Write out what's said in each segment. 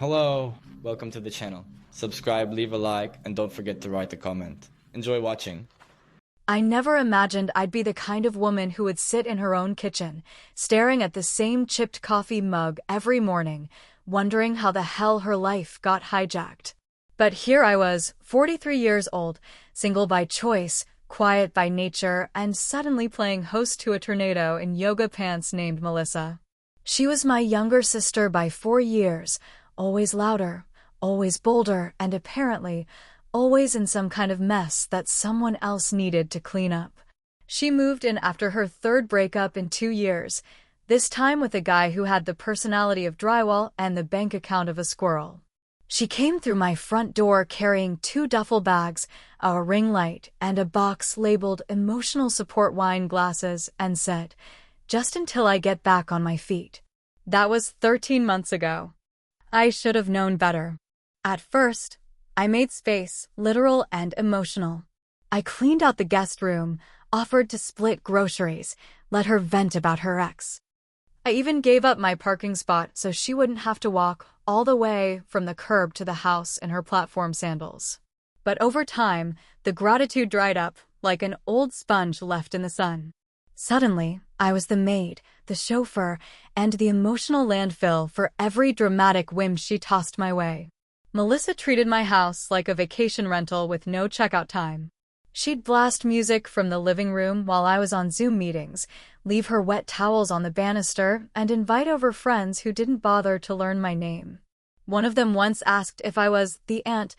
Hello, welcome to the channel. Subscribe, leave a like, and don't forget to write a comment. Enjoy watching. I never imagined I'd be the kind of woman who would sit in her own kitchen, staring at the same chipped coffee mug every morning, wondering how the hell her life got hijacked. But here I was, 43 years old, single by choice, quiet by nature, and suddenly playing host to a tornado in yoga pants named Melissa. She was my younger sister by 4 years, always louder, always bolder, and apparently always in some kind of mess that someone else needed to clean up. She moved in after her third breakup in 2 years, this time with a guy who had the personality of drywall and the bank account of a squirrel. She came through my front door carrying 2 duffel bags, a ring light, and a box labeled emotional support wine glasses and said, "Just until I get back on my feet." That was 13 months ago. I should have known better. At first, I made space, literal and emotional. I cleaned out the guest room, offered to split groceries, let her vent about her ex. I even gave up my parking spot so she wouldn't have to walk all the way from the curb to the house in her platform sandals. But over time, the gratitude dried up like an old sponge left in the sun. Suddenly, I was the maid, the chauffeur, and the emotional landfill for every dramatic whim she tossed my way. Melissa treated my house like a vacation rental with no checkout time. She'd blast music from the living room while I was on Zoom meetings, leave her wet towels on the banister, and invite over friends who didn't bother to learn my name. One of them once asked if I was the aunt.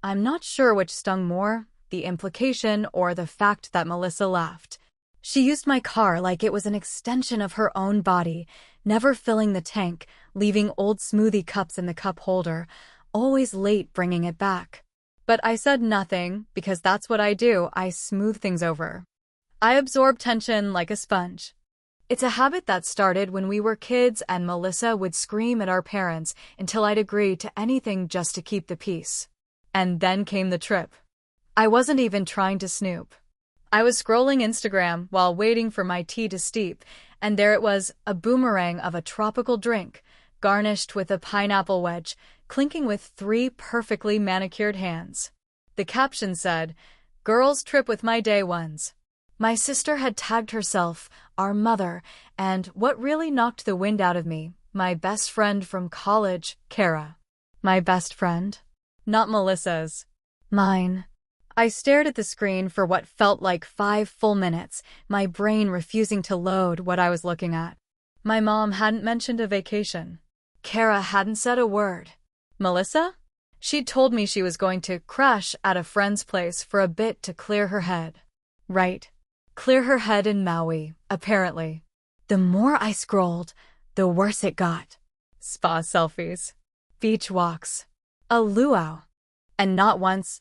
I'm not sure which stung more, the implication or the fact that Melissa laughed. She used my car like it was an extension of her own body, never filling the tank, leaving old smoothie cups in the cup holder, always late bringing it back. But I said nothing, because that's what I do. I smooth things over. I absorb tension like a sponge. It's a habit that started when we were kids and Melissa would scream at our parents until I'd agree to anything just to keep the peace. And then came the trip. I wasn't even trying to snoop. I was scrolling Instagram while waiting for my tea to steep, and there it was, a boomerang of a tropical drink, garnished with a pineapple wedge, clinking with 3 perfectly manicured hands. The caption said, "Girls trip with my day ones." My sister had tagged herself, our mother, and what really knocked the wind out of me, my best friend from college, Kara. My best friend? Not Melissa's. Mine. I stared at the screen for what felt like 5 full minutes, my brain refusing to load what I was looking at. My mom hadn't mentioned a vacation. Kara hadn't said a word. Melissa? She'd told me she was going to crash at a friend's place for a bit to clear her head. Right. Clear her head in Maui, apparently. The more I scrolled, the worse it got. Spa selfies. Beach walks. A luau. And not once,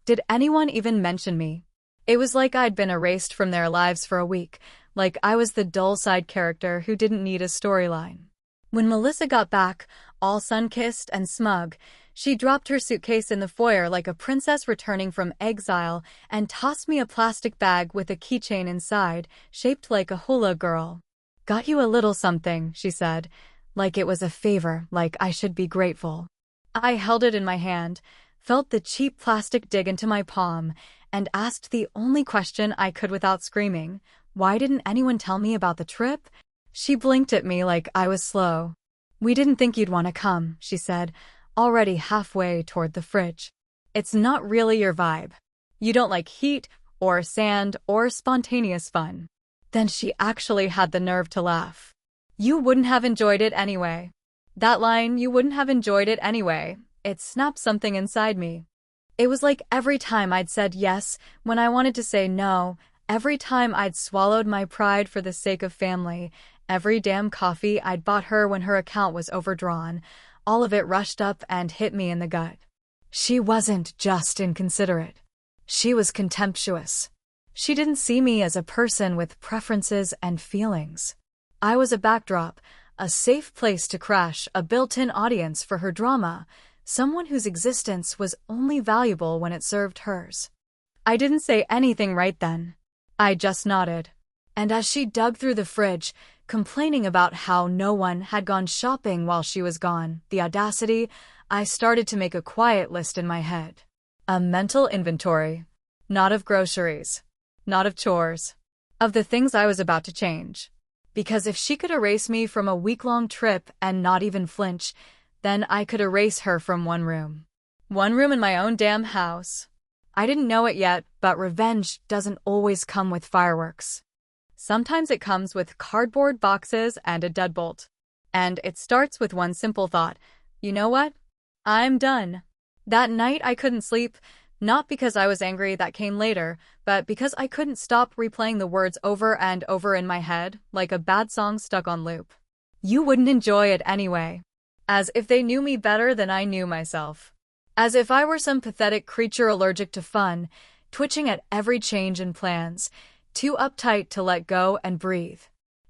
did anyone even mention me. It was like I'd been erased from their lives for a week, like I was the dull side character who didn't need a storyline. When Melissa got back, all sun-kissed and smug, she dropped her suitcase in the foyer like a princess returning from exile and tossed me a plastic bag with a keychain inside, shaped like a hula girl. "Got you a little something," she said, like it was a favor, like I should be grateful. I held it in my hand, felt the cheap plastic dig into my palm, and asked the only question I could without screaming, "Why didn't anyone tell me about the trip?" She blinked at me like I was slow. "We didn't think you'd want to come," she said, already halfway toward the fridge. "It's not really your vibe. You don't like heat, or sand, or spontaneous fun." Then she actually had the nerve to laugh. "You wouldn't have enjoyed it anyway." That line, "you wouldn't have enjoyed it anyway," it snapped something inside me. It was like every time I'd said yes when I wanted to say no, every time I'd swallowed my pride for the sake of family, every damn coffee I'd bought her when her account was overdrawn, all of it rushed up and hit me in the gut. She wasn't just inconsiderate. She was contemptuous. She didn't see me as a person with preferences and feelings. I was a backdrop, a safe place to crash, a built-in audience for her drama, someone whose existence was only valuable when it served hers. I didn't say anything right then. I just nodded. And as she dug through the fridge, complaining about how no one had gone shopping while she was gone. The audacity, I started to make a quiet list in my head. A mental inventory. Not of groceries. Not of chores. Of the things I was about to change. Because if she could erase me from a week-long trip and not even flinch, then I could erase her from one room. One room in my own damn house. I didn't know it yet, but revenge doesn't always come with fireworks. Sometimes it comes with cardboard boxes and a deadbolt. And it starts with one simple thought. You know what? I'm done. That night I couldn't sleep, not because I was angry, that came later, but because I couldn't stop replaying the words over and over in my head, like a bad song stuck on loop. You wouldn't enjoy it anyway. As if they knew me better than I knew myself. As if I were some pathetic creature allergic to fun, twitching at every change in plans, too uptight to let go and breathe.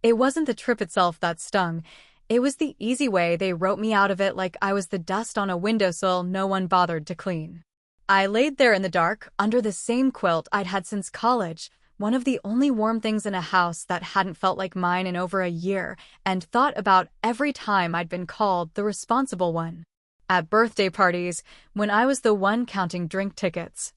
It wasn't the trip itself that stung. It was the easy way they wrote me out of it, like I was the dust on a windowsill no one bothered to clean. I laid there in the dark, under the same quilt I'd had since college, one of the only warm things in a house that hadn't felt like mine in over a year, and thought about every time I'd been called the responsible one. At birthday parties, when I was the one counting drink tickets.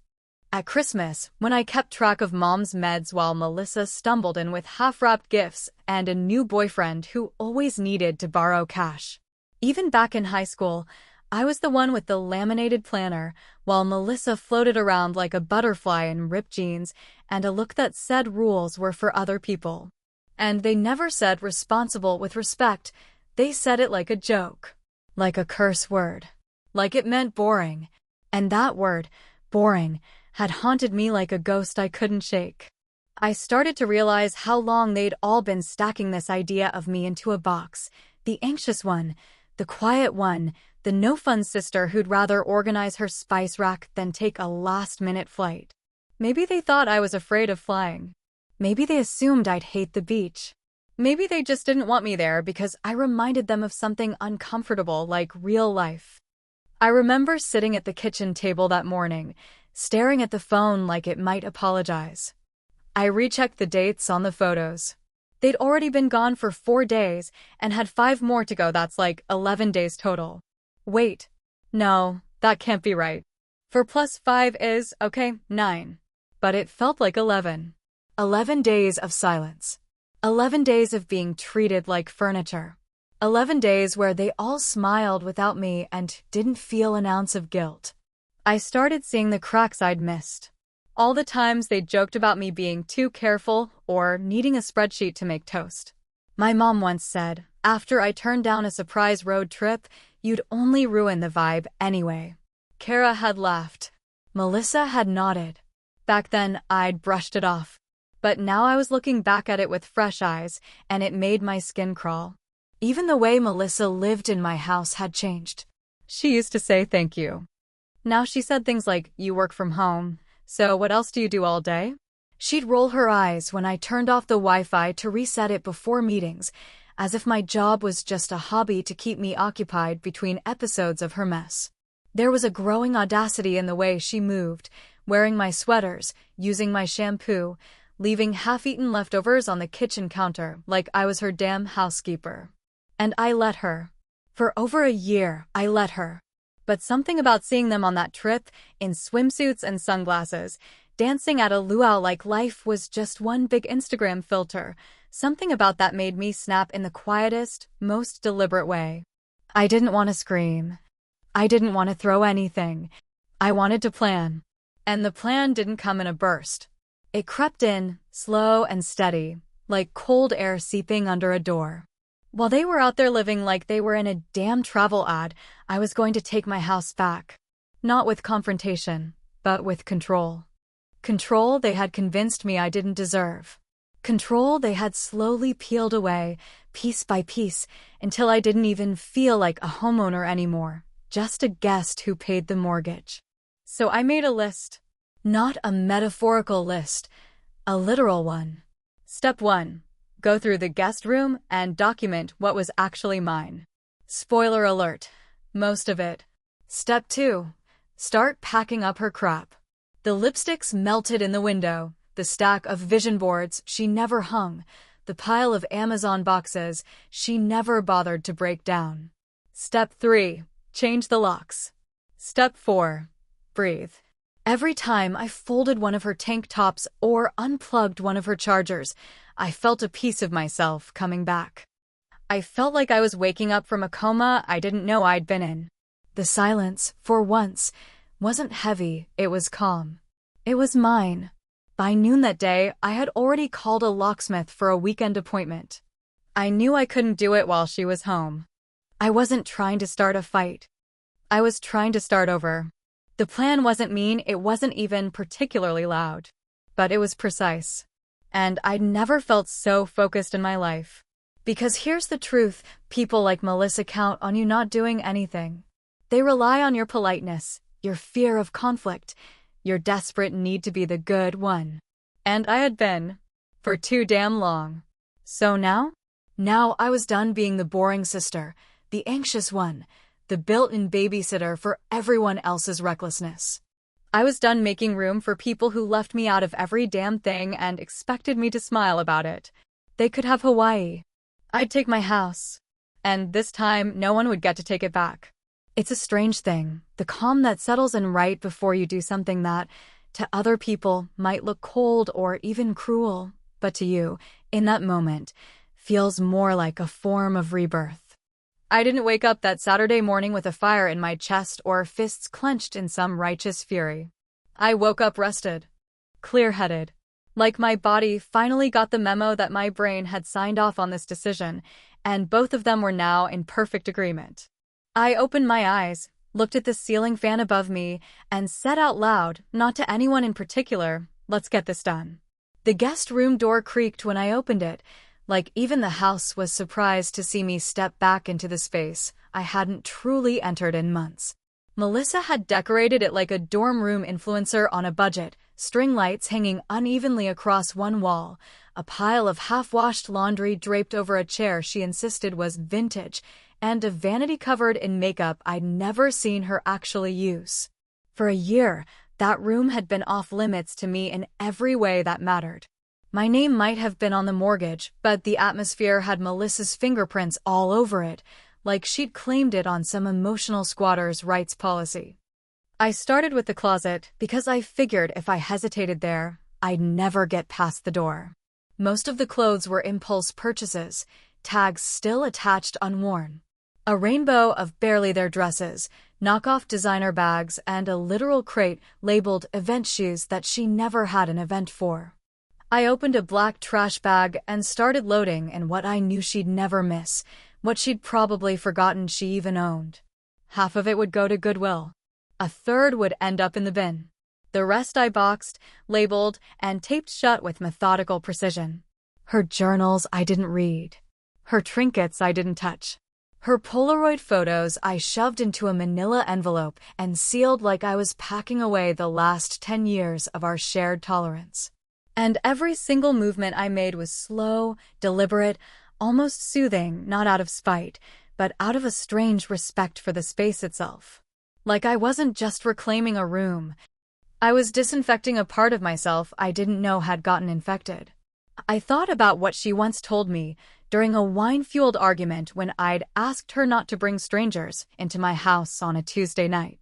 At Christmas, when I kept track of Mom's meds while Melissa stumbled in with half-wrapped gifts and a new boyfriend who always needed to borrow cash. Even back in high school, I was the one with the laminated planner, while Melissa floated around like a butterfly in ripped jeans and a look that said rules were for other people. And they never said responsible with respect. They said it like a joke. Like a curse word. Like it meant boring. And that word, boring, had haunted me like a ghost I couldn't shake. I started to realize how long they'd all been stacking this idea of me into a box. The anxious one, the quiet one, the no-fun sister who'd rather organize her spice rack than take a last-minute flight. Maybe they thought I was afraid of flying. Maybe they assumed I'd hate the beach. Maybe they just didn't want me there because I reminded them of something uncomfortable like real life. I remember sitting at the kitchen table that morning, staring at the phone like it might apologize. I rechecked the dates on the photos. They'd already been gone for 4 days and had 5 more to go. That's like 11 days total. Wait. No, that can't be right. 4 plus 5 is, okay, 9. But it felt like 11. 11 days of silence. 11 days of being treated like furniture. 11 days where they all smiled without me and didn't feel an ounce of guilt. I started seeing the cracks I'd missed. All the times they joked about me being too careful or needing a spreadsheet to make toast. My mom once said, after I turned down a surprise road trip, you'd only ruin the vibe anyway. Kara had laughed. Melissa had nodded. Back then, I'd brushed it off. But now I was looking back at it with fresh eyes, and it made my skin crawl. Even the way Melissa lived in my house had changed. She used to say thank you. Now she said things like, you work from home, so what else do you do all day? She'd roll her eyes when I turned off the Wi-Fi to reset it before meetings, as if my job was just a hobby to keep me occupied between episodes of her mess. There was a growing audacity in the way she moved, wearing my sweaters, using my shampoo, leaving half-eaten leftovers on the kitchen counter like I was her damn housekeeper. And I let her. For over a year, I let her. But something about seeing them on that trip, in swimsuits and sunglasses, dancing at a luau like life was just one big Instagram filter, something about that made me snap in the quietest, most deliberate way. I didn't want to scream. I didn't want to throw anything. I wanted to plan. And the plan didn't come in a burst. It crept in, slow and steady, like cold air seeping under a door. While they were out there living like they were in a damn travel ad, I was going to take my house back. Not with confrontation, but with control. Control they had convinced me I didn't deserve. Control they had slowly peeled away, piece by piece, until I didn't even feel like a homeowner anymore, just a guest who paid the mortgage. So I made a list. Not a metaphorical list, a literal one. Step 1. Go through the guest room and document what was actually mine. Spoiler alert, most of it. Step 2. Start packing up her crap. The lipsticks melted in the window, the stack of vision boards she never hung, the pile of Amazon boxes she never bothered to break down. Step 3. Change the locks. Step 4. Breathe. Every time I folded one of her tank tops or unplugged one of her chargers, I felt a piece of myself coming back. I felt like I was waking up from a coma I didn't know I'd been in. The silence, for once, wasn't heavy, it was calm. It was mine. By noon that day, I had already called a locksmith for a weekend appointment. I knew I couldn't do it while she was home. I wasn't trying to start a fight. I was trying to start over. The plan wasn't mean, it wasn't even particularly loud. But it was precise. And I'd never felt so focused in my life. Because here's the truth, people like Melissa count on you not doing anything. They rely on your politeness, your fear of conflict, your desperate need to be the good one. And I had been. For too damn long. So now? Now I was done being the boring sister, the anxious one, the built-in babysitter for everyone else's recklessness. I was done making room for people who left me out of every damn thing and expected me to smile about it. They could have Hawaii. I'd take my house. And this time, no one would get to take it back. It's a strange thing, the calm that settles in right before you do something that, to other people, might look cold or even cruel, but to you, in that moment, feels more like a form of rebirth. I didn't wake up that Saturday morning with a fire in my chest or fists clenched in some righteous fury. I woke up rested, clear-headed, like my body finally got the memo that my brain had signed off on this decision, and both of them were now in perfect agreement. I opened my eyes, looked at the ceiling fan above me, and said out loud, not to anyone in particular, "Let's get this done." The guest room door creaked when I opened it, like even the house was surprised to see me step back into the space I hadn't truly entered in months. Melissa had decorated it like a dorm room influencer on a budget, string lights hanging unevenly across one wall, a pile of half-washed laundry draped over a chair she insisted was vintage, and a vanity covered in makeup I'd never seen her actually use. For a year, that room had been off-limits to me in every way that mattered. My name might have been on the mortgage, but the atmosphere had Melissa's fingerprints all over it, like she'd claimed it on some emotional squatter's rights policy. I started with the closet because I figured if I hesitated there, I'd never get past the door. Most of the clothes were impulse purchases, tags still attached unworn. A rainbow of barely their dresses, knockoff designer bags, and a literal crate labeled event shoes that she never had an event for. I opened a black trash bag and started loading in what I knew she'd never miss, what she'd probably forgotten she even owned. Half of it would go to Goodwill. A third would end up in the bin. The rest I boxed, labeled, and taped shut with methodical precision. Her journals I didn't read. Her trinkets I didn't touch. Her Polaroid photos I shoved into a manila envelope and sealed like I was packing away the last 10 years of our shared tolerance. And every single movement I made was slow, deliberate, almost soothing, not out of spite, but out of a strange respect for the space itself. Like I wasn't just reclaiming a room. I was disinfecting a part of myself I didn't know had gotten infected. I thought about what she once told me during a wine-fueled argument when I'd asked her not to bring strangers into my house on a Tuesday night.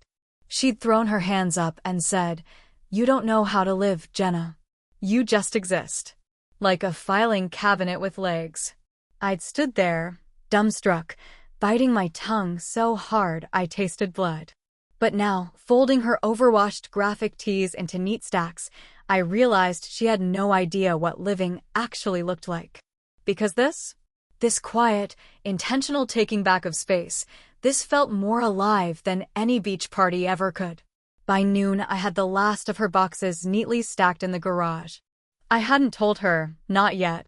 She'd thrown her hands up and said, "You don't know how to live, Jenna. You just exist." Like a filing cabinet with legs. I'd stood there, dumbstruck, biting my tongue so hard I tasted blood. But now, folding her overwashed graphic tees into neat stacks, I realized she had no idea what living actually looked like. Because this quiet, intentional taking back of space, this felt more alive than any beach party ever could. By noon, I had the last of her boxes neatly stacked in the garage. I hadn't told her, not yet.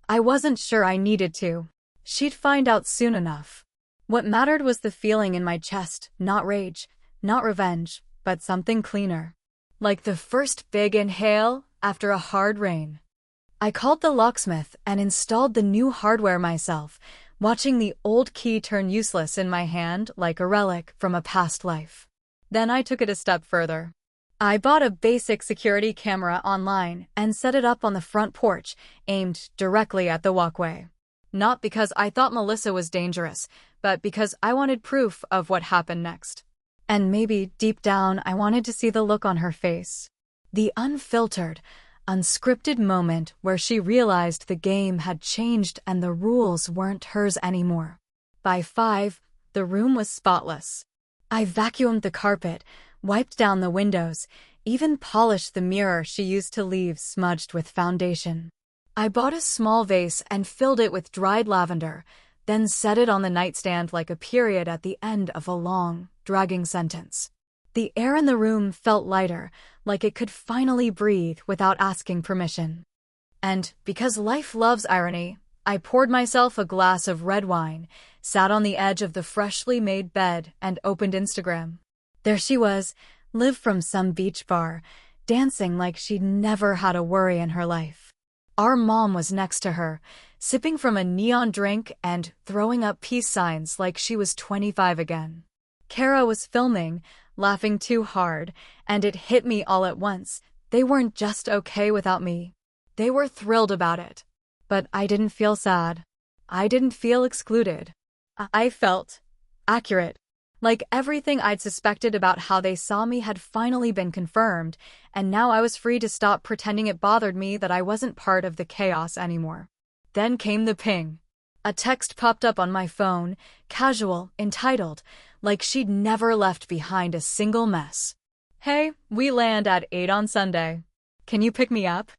I wasn't sure I needed to. She'd find out soon enough. What mattered was the feeling in my chest, not rage, not revenge, but something cleaner. Like the first big inhale after a hard rain. I called the locksmith and installed the new hardware myself, watching the old key turn useless in my hand like a relic from a past life. Then I took it a step further. I bought a basic security camera online and set it up on the front porch, aimed directly at the walkway. Not because I thought Melissa was dangerous, but because I wanted proof of what happened next. And maybe, deep down, I wanted to see the look on her face. The unfiltered, unscripted moment where she realized the game had changed and the rules weren't hers anymore. By 5, the room was spotless. I vacuumed the carpet, wiped down the windows, even polished the mirror she used to leave smudged with foundation. I bought a small vase and filled it with dried lavender, then set it on the nightstand like a period at the end of a long, dragging sentence. The air in the room felt lighter, like it could finally breathe without asking permission. And because life loves irony, I poured myself a glass of red wine, sat on the edge of the freshly made bed, and opened Instagram. There she was, Liv from some beach bar, dancing like she'd never had a worry in her life. Our mom was next to her, sipping from a neon drink and throwing up peace signs like she was 25 again. Kara was filming, laughing too hard, and it hit me all at once. They weren't just okay without me. They were thrilled about it. But I didn't feel sad. I didn't feel excluded. I felt accurate. Like everything I'd suspected about how they saw me had finally been confirmed, and now I was free to stop pretending it bothered me that I wasn't part of the chaos anymore. Then came the ping. A text popped up on my phone, casual, entitled, like she'd never left behind a single mess. "Hey, we land at 8 on Sunday. Can you pick me up?"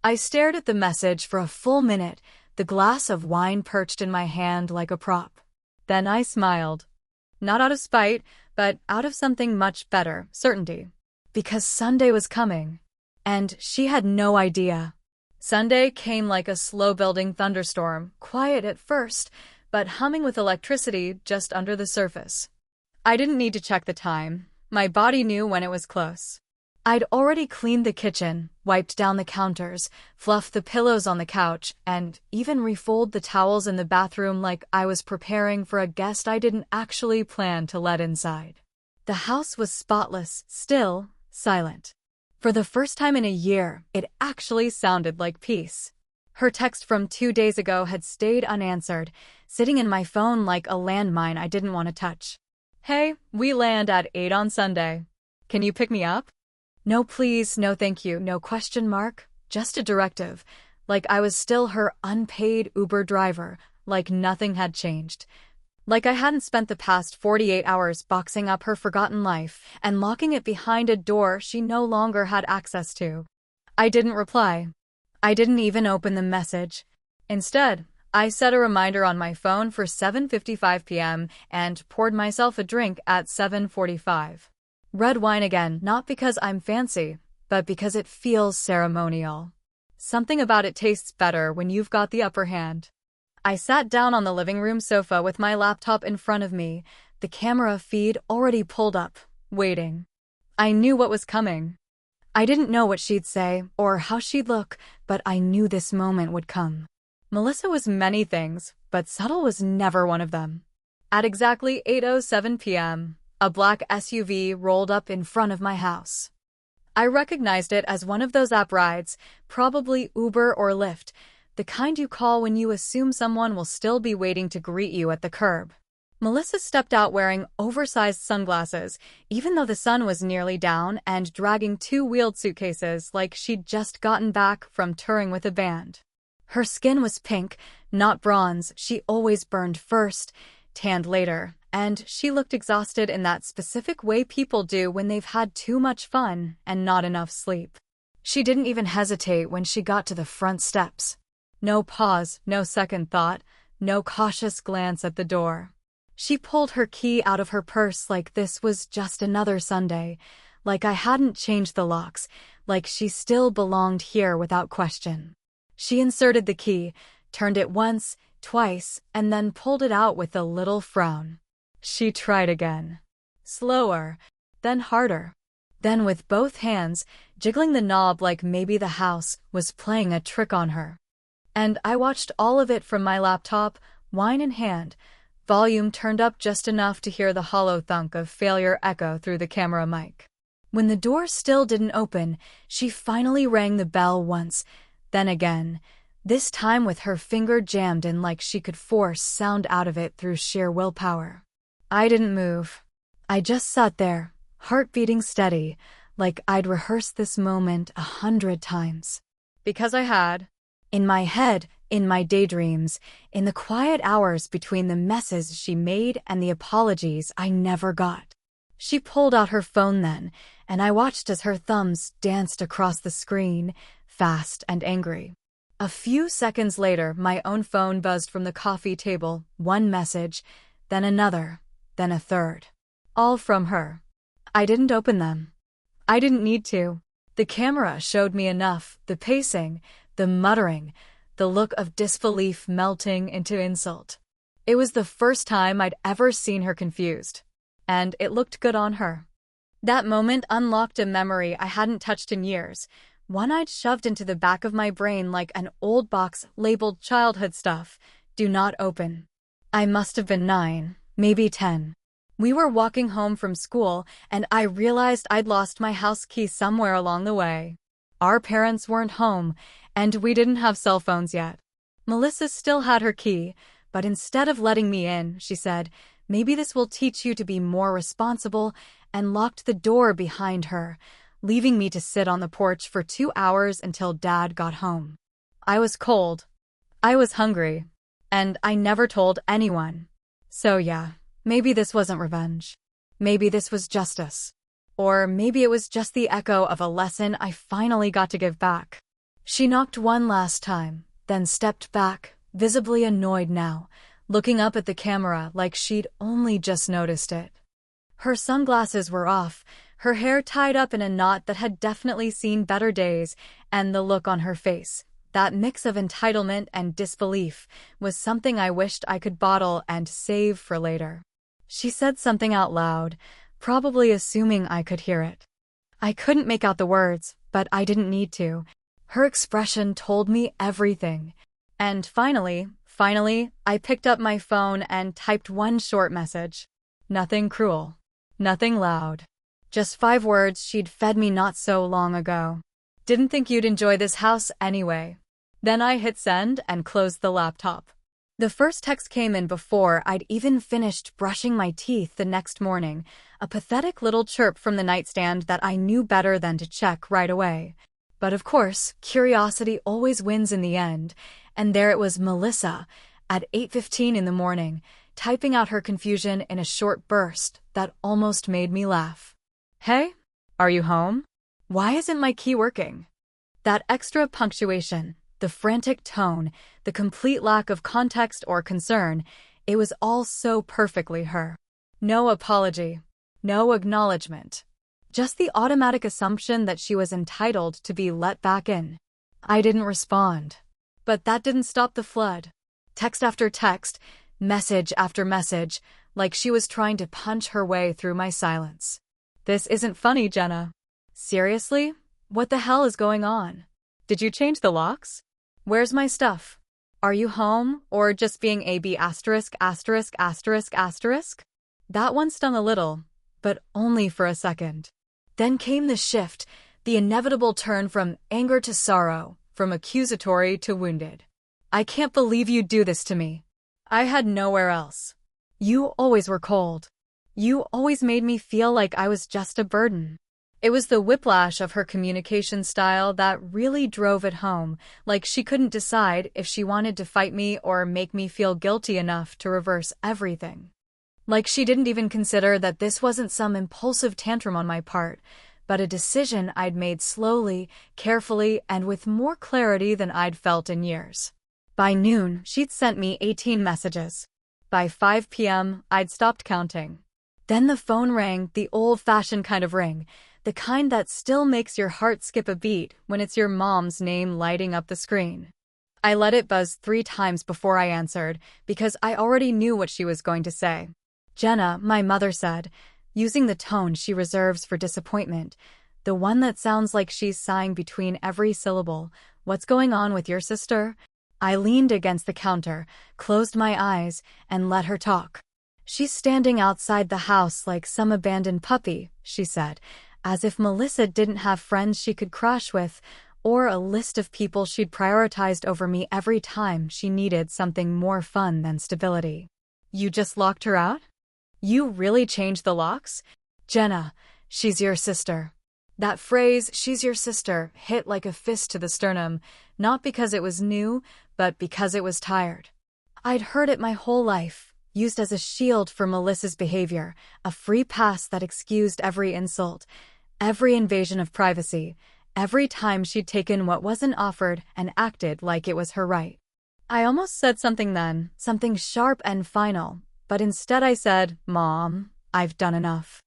I stared at the message for a full minute, the glass of wine perched in my hand like a prop. Then I smiled. Not out of spite, but out of something much better, certainty. Because Sunday was coming. And she had no idea. Sunday came like a slow-building thunderstorm, quiet at first, but humming with electricity just under the surface. I didn't need to check the time. My body knew when it was close. I'd already cleaned the kitchen, wiped down the counters, fluffed the pillows on the couch, and even refolded the towels in the bathroom like I was preparing for a guest I didn't actually plan to let inside. The house was spotless, still, silent. For the first time in a year, it actually sounded like peace. Her text from 2 days ago had stayed unanswered, sitting in my phone like a landmine I didn't want to touch. "Hey, we land at 8 on Sunday. Can you pick me up?" No please, no thank you, no question mark, just a directive, like I was still her unpaid Uber driver, like nothing had changed. Like I hadn't spent the past 48 hours boxing up her forgotten life and locking it behind a door she no longer had access to. I didn't reply. I didn't even open the message. Instead, I set a reminder on my phone for 7:55 p.m. and poured myself a drink at 7:45. Red wine again, not because I'm fancy, but because it feels ceremonial. Something about it tastes better when you've got the upper hand. I sat down on the living room sofa with my laptop in front of me, the camera feed already pulled up, waiting. I knew what was coming. I didn't know what she'd say or how she'd look, but I knew this moment would come. Melissa was many things, but subtle was never one of them. At exactly 8:07 p.m., a black SUV rolled up in front of my house. I recognized it as one of those app rides, probably Uber or Lyft, the kind you call when you assume someone will still be waiting to greet you at the curb. Melissa stepped out wearing oversized sunglasses, even though the sun was nearly down, and dragging 2 wheeled suitcases like she'd just gotten back from touring with a band. Her skin was pink, not bronze. She always burned first, tanned later, and she looked exhausted in that specific way people do when they've had too much fun and not enough sleep. She didn't even hesitate when she got to the front steps. No pause, no second thought, no cautious glance at the door. She pulled her key out of her purse like this was just another Sunday, like I hadn't changed the locks, like she still belonged here without question. She inserted the key, turned it once, twice, and then pulled it out with a little frown. She tried again. Slower, then harder. Then with both hands, jiggling the knob like maybe the house was playing a trick on her. And I watched all of it from my laptop, wine in hand, volume turned up just enough to hear the hollow thunk of failure echo through the camera mic. When the door still didn't open, she finally rang the bell once, then again, this time with her finger jammed in like she could force sound out of it through sheer willpower. I didn't move. I just sat there, heart beating steady, like I'd rehearsed this moment 100 times. Because I had. In my head, in my daydreams, in the quiet hours between the messes she made and the apologies I never got. She pulled out her phone then, and I watched as her thumbs danced across the screen, fast and angry. A few seconds later, my own phone buzzed from the coffee table, one message, then another, then a third. All from her. I didn't open them. I didn't need to. The camera showed me enough, the pacing, the muttering, the look of disbelief melting into insult. It was the first time I'd ever seen her confused. And it looked good on her. That moment unlocked a memory I hadn't touched in years, one I'd shoved into the back of my brain like an old box labeled childhood stuff. Do not open. I must have been 9, maybe 10. We were walking home from school, and I realized I'd lost my house key somewhere along the way. Our parents weren't home, and we didn't have cell phones yet. Melissa still had her key, but instead of letting me in, she said, "Maybe this will teach you to be more responsible," and locked the door behind her, leaving me to sit on the porch for 2 hours until Dad got home. I was cold. I was hungry. And I never told anyone. So yeah, maybe this wasn't revenge. Maybe this was justice. Or maybe it was just the echo of a lesson I finally got to give back. She knocked one last time, then stepped back, visibly annoyed now, looking up at the camera like she'd only just noticed it. Her sunglasses were off, her hair tied up in a knot that had definitely seen better days, and the look on her face, that mix of entitlement and disbelief, was something I wished I could bottle and save for later. She said something out loud, probably assuming I could hear it. I couldn't make out the words, but I didn't need to. Her expression told me everything. And finally, I picked up my phone and typed one short message. Nothing cruel. Nothing loud. Just 5 words she'd fed me not so long ago. Didn't think you'd enjoy this house anyway. Then I hit send and closed the laptop. The first text came in before I'd even finished brushing my teeth the next morning, a pathetic little chirp from the nightstand that I knew better than to check right away. But of course, curiosity always wins in the end, and there it was Melissa, at 8:15 in the morning, typing out her confusion in a short burst that almost made me laugh. "Hey, are you home? Why isn't my key working?" That extra punctuation, the frantic tone, the complete lack of context or concern, it was all so perfectly her. No apology, no acknowledgement. Just the automatic assumption that she was entitled to be let back in. I didn't respond. But that didn't stop the flood. Text after text, message after message, like she was trying to punch her way through my silence. "This isn't funny, Jenna. Seriously? What the hell is going on? Did you change the locks? Where's my stuff? Are you home, or just being AB asterisk asterisk asterisk asterisk?" That one stung a little, but only for a second. Then came the shift, the inevitable turn from anger to sorrow, from accusatory to wounded. "I can't believe you do this to me. I had nowhere else. You always were cold. You always made me feel like I was just a burden." It was the whiplash of her communication style that really drove it home, like she couldn't decide if she wanted to fight me or make me feel guilty enough to reverse everything. Like she didn't even consider that this wasn't some impulsive tantrum on my part, but a decision I'd made slowly, carefully, and with more clarity than I'd felt in years. By noon, she'd sent me 18 messages. By 5 p.m., I'd stopped counting. Then the phone rang, the old-fashioned kind of ring, the kind that still makes your heart skip a beat when it's your mom's name lighting up the screen. I let it buzz 3 times before I answered, because I already knew what she was going to say. "Jenna," my mother said, using the tone she reserves for disappointment, the one that sounds like she's sighing between every syllable. "What's going on with your sister?" I leaned against the counter, closed my eyes, and let her talk. "She's standing outside the house like some abandoned puppy," she said, as if Melissa didn't have friends she could crash with, or a list of people she'd prioritized over me every time she needed something more fun than stability. You just locked her out? You really changed the locks? Jenna, she's your sister. That phrase, she's your sister, hit like a fist to the sternum, not because it was new, but because it was tired. I'd heard it my whole life, used as a shield for Melissa's behavior, a free pass that excused every insult, every invasion of privacy, every time she'd taken what wasn't offered and acted like it was her right. I almost said something then, something sharp and final, but instead I said, "Mom, I've done enough.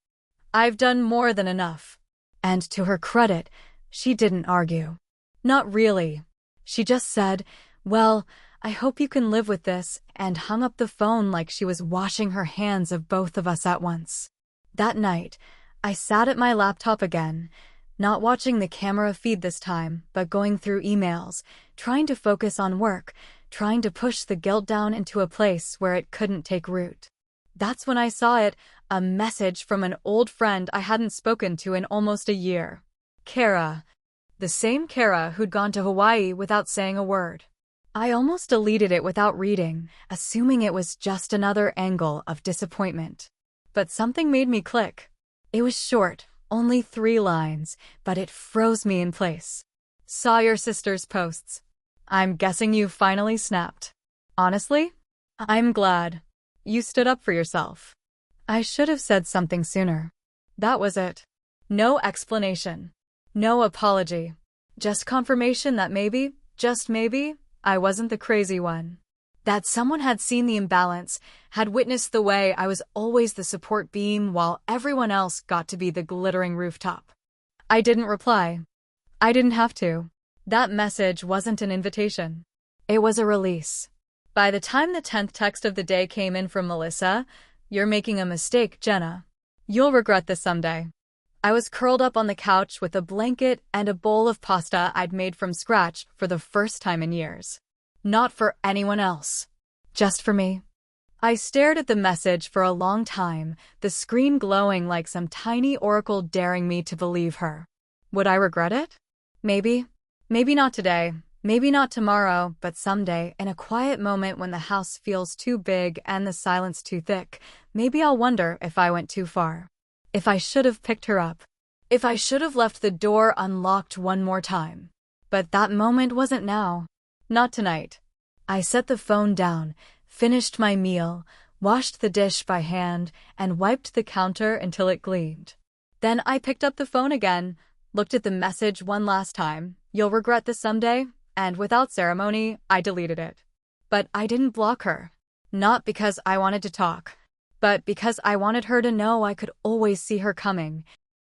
I've done more than enough." And to her credit, she didn't argue. Not really. She just said, "Well, I hope you can live with this," and hung up the phone like she was washing her hands of both of us at once. That night, I sat at my laptop again, not watching the camera feed this time, but going through emails, trying to focus on work, trying to push the guilt down into a place where it couldn't take root. That's when I saw it, a message from an old friend I hadn't spoken to in almost a year. Kara. The same Kara who'd gone to Hawaii without saying a word. I almost deleted it without reading, assuming it was just another angle of disappointment. But something made me click. It was short, only 3 lines, but it froze me in place. Saw your sister's posts. I'm guessing you finally snapped. Honestly, I'm glad. You stood up for yourself. I should have said something sooner. That was it. No explanation. No apology. Just confirmation that maybe, just maybe, I wasn't the crazy one. That someone had seen the imbalance, had witnessed the way I was always the support beam while everyone else got to be the glittering rooftop. I didn't reply. I didn't have to. That message wasn't an invitation. It was a release. By the time the 10th text of the day came in from Melissa, "You're making a mistake, Jenna. You'll regret this someday." I was curled up on the couch with a blanket and a bowl of pasta I'd made from scratch for the first time in years. Not for anyone else. Just for me. I stared at the message for a long time, the screen glowing like some tiny oracle daring me to believe her. Would I regret it? Maybe. Maybe not today. Maybe not tomorrow, but someday, in a quiet moment when the house feels too big and the silence too thick, maybe I'll wonder if I went too far. If I should have picked her up. If I should have left the door unlocked one more time. But that moment wasn't now. Not tonight. I set the phone down, finished my meal, washed the dish by hand, and wiped the counter until it gleamed. Then I picked up the phone again, looked at the message one last time, "You'll regret this someday," and without ceremony, I deleted it. But I didn't block her. Not because I wanted to talk, but because I wanted her to know I could always see her coming,